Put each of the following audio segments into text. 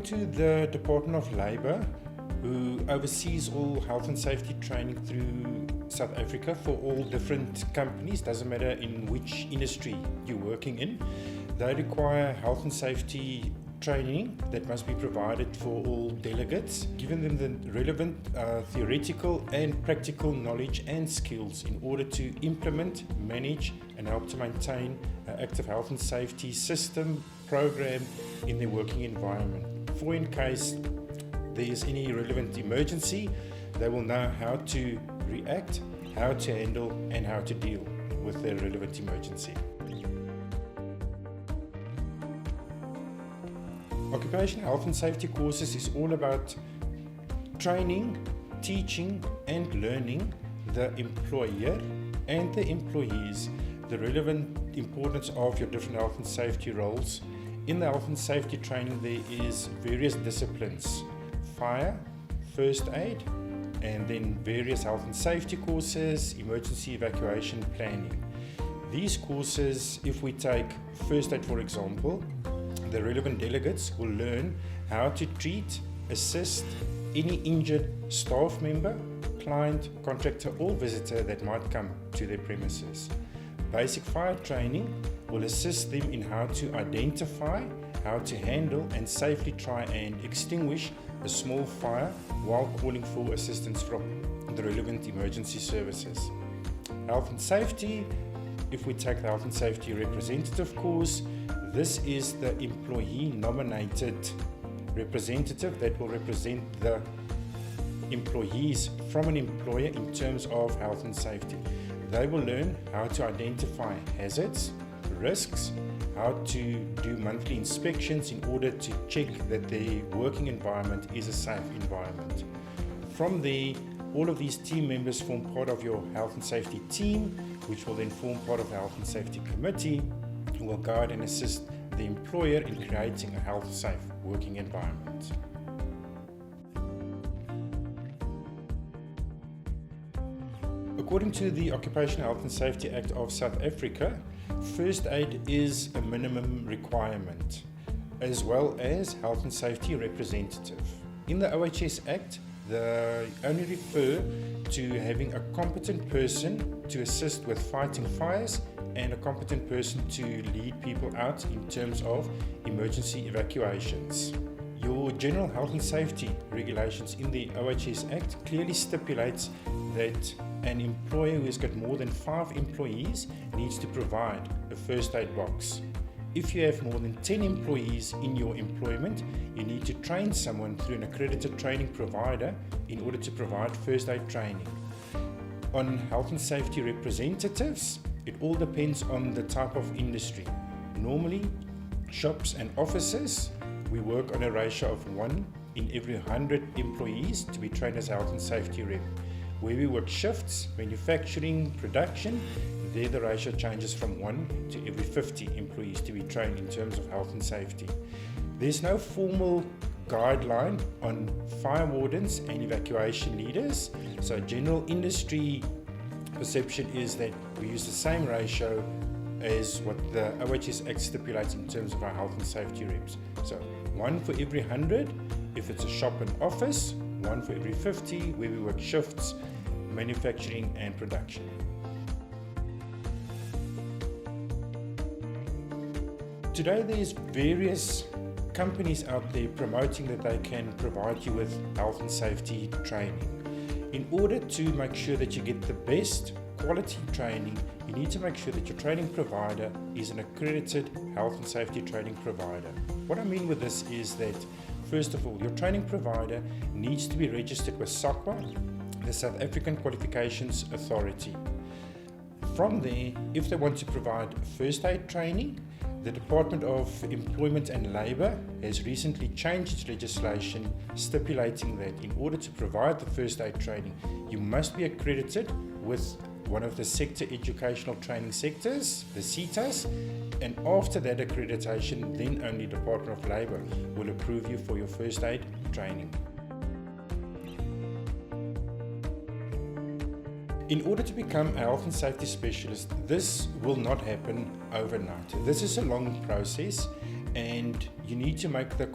to the Department of Labour, who oversees all health and safety training through South Africa for all different companies, doesn't matter in which industry you're working in, they require health and safety training that must be provided for all delegates, giving them the relevant theoretical and practical knowledge and skills in order to implement, manage and help to maintain an active health and safety system, program in their working environment. For in case there is any relevant emergency, they will know how to react, how to handle and how to deal with the relevant emergency. Occupational health and safety courses is all about training, teaching and learning the employer and the employees the relevant importance of your different health and safety roles. In the health and safety training there is various disciplines: fire, first aid, and then various health and safety courses, emergency evacuation planning. These courses, if we take first aid for example, the relevant delegates will learn how to treat, assist any injured staff member, client, contractor or visitor that might come to their premises. Basic fire training will assist them in how to identify, how to handle and safely try and extinguish a small fire while calling for assistance from the relevant emergency services. Health and safety, if we take the health and safety representative course, this is the employee nominated representative that will represent the employees from an employer in terms of health and safety. They will learn how to identify hazards, risks, how to do monthly inspections in order to check that the working environment is a safe environment. From there, all of these team members form part of your health and safety team, which will then form part of the health and safety committee, who will guide and assist the employer in creating a health safe working environment. According to the Occupational Health and Safety Act of South Africa, first aid is a minimum requirement, as well as health and safety representative. In the OHS Act, they only refer to having a competent person to assist with fighting fires and a competent person to lead people out in terms of emergency evacuations. Your general health and safety regulations in the OHS Act clearly stipulates that an employer who has got more than 5 employees needs to provide a first aid box. If you have more than 10 employees in your employment, you need to train someone through an accredited training provider in order to provide first aid training. On health and safety representatives, it all depends on the type of industry. Normally, shops and offices, we work on a ratio of 1 in every 100 employees to be trained as a health and safety rep. Where we work shifts, manufacturing, production, there the ratio changes from 1 to every 50 employees to be trained in terms of health and safety. There's no formal guideline on fire wardens and evacuation leaders, so general industry perception is that we use the same ratio as what the OHS Act stipulates in terms of our health and safety reps. So 1 for every 100 if it's a shop and office, 1 for every 50 where we work shifts, manufacturing and production. Today there's various companies out there promoting that they can provide you with health and safety training. In order to make sure that you get the best quality training, you need to make sure that your training provider is an accredited health and safety training provider. What I mean with this is that, first of all, your training provider needs to be registered with SAQA, the South African Qualifications Authority. From there, if they want to provide first aid training, the Department of Employment and Labour has recently changed its legislation stipulating that in order to provide the first aid training, you must be accredited with one of the sector educational training sectors, the SETAs, and after that accreditation, then only Department of Labour will approve you for your first aid training. In order to become a health and safety specialist, this will not happen overnight. This is a long process and you need to make the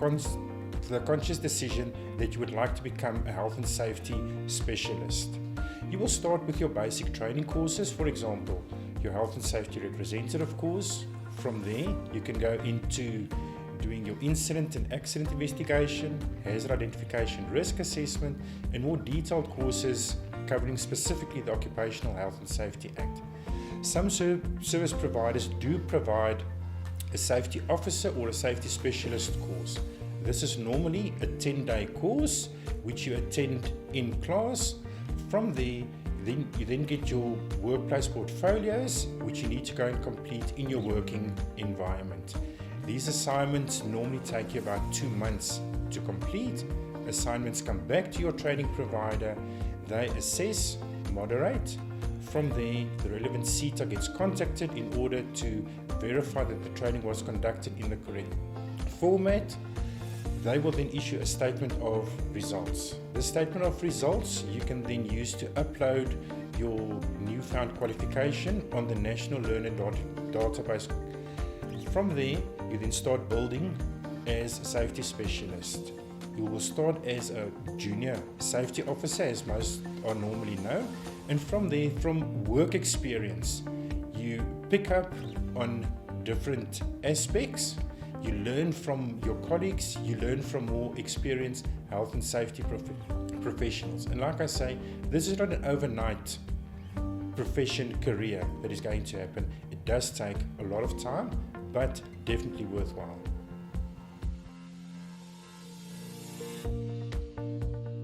the conscious decision that you would like to become a health and safety specialist. You will start with your basic training courses, for example, your health and safety representative course. From there, you can go into doing your incident and accident investigation, hazard identification, risk assessment, and more detailed courses covering specifically the Occupational Health and Safety Act. Some service providers do provide a safety officer or a safety specialist course. This is normally a 10-day course which you attend in class. From there, you then get your workplace portfolios which you need to go and complete in your working environment. These assignments normally take you about 2 months to complete. Assignments come back to your training provider, they assess, moderate. From there, the relevant CETA gets contacted in order to verify that the training was conducted in the correct format. They will then issue a statement of results. The statement of results you can then use to upload your newfound qualification on the National Learner Database. From there, you then start building as a safety specialist. You will start as a junior safety officer, as most are normally known, and from there, from work experience, you pick up on different aspects. You learn from your colleagues, you learn from more experienced health and safety professionals. And like I say, this is not an overnight profession career that is going to happen. It does take a lot of time, but definitely worthwhile.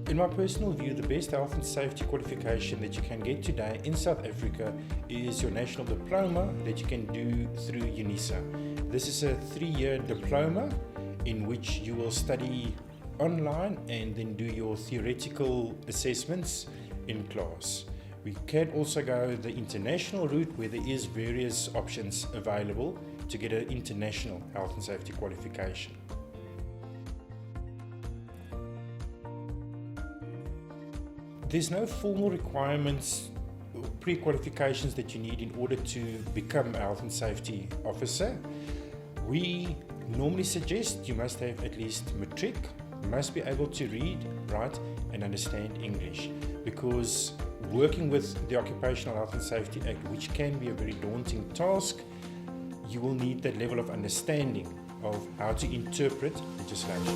In my personal view, the best health and safety qualification that you can get today in South Africa is your national diploma that you can do through UNISA. This is a 3-year diploma in which you will study online and then do your theoretical assessments in class. We can also go the international route where there is various options available to get an international health and safety qualification. There's no formal requirements or pre-qualifications that you need in order to become a health and safety officer. We normally suggest you must have at least matric, you must be able to read, write and understand English, because working with the Occupational Health and Safety Act, which can be a very daunting task, you will need that level of understanding of how to interpret legislation.